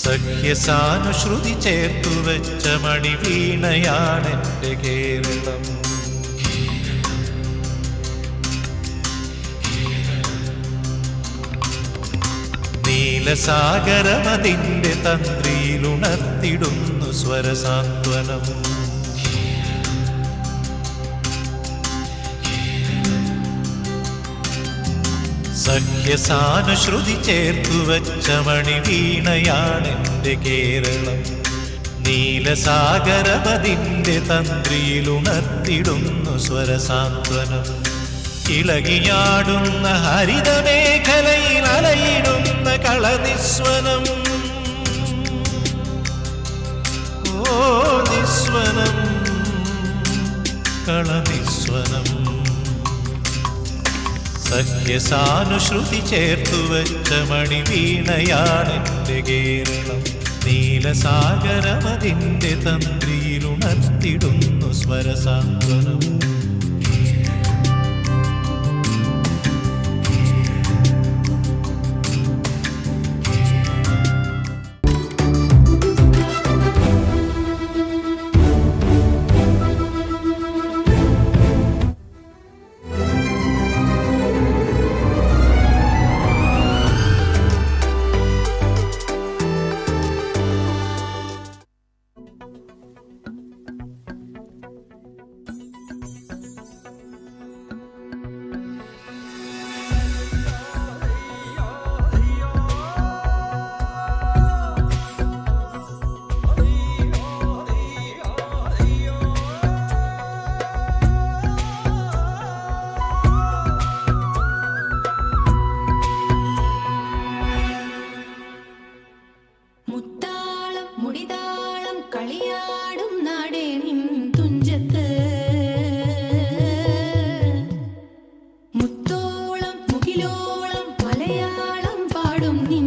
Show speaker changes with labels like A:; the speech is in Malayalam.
A: സഖ്യസാനുശ്രുതി ചേർത്തു വെച്ച മണിവീണയാണെന്റെ കേരളം. നീലസാഗരമതിന്റെ തന്ത്രിയിലുണർത്തിടുന്നു സ്വരസാന്ത്വനം. സഖ്യസാനുശ്രുതി ചേർത്തു വച്ച മണിവീണയാണെന്റെ കേരളം. നീലസാഗരമതിന്റെ തന്ത്രിയിലുണർത്തിടുന്നു സ്വരസാന്ത്വനം. ഇളകിയാടുന്ന ഹരിതമേഖലയിൽ അലയിടുന്ന കളനിസ്വനം. ഓ നിസ്വനം, കളനിസ്വനം. സഖ്യസാനുശ്രുതി ചേർത്തു വെച്ച മണിവീണയാണെന്റെ കേരളം. നീലസാഗരമതിന്റെ തന്ത്രിയിലുണർത്തിടുന്നു സ്വരസാന്ത്വനം.
B: മുത്തോളം മുകിലോളം മലയാളം പാടും നിൻ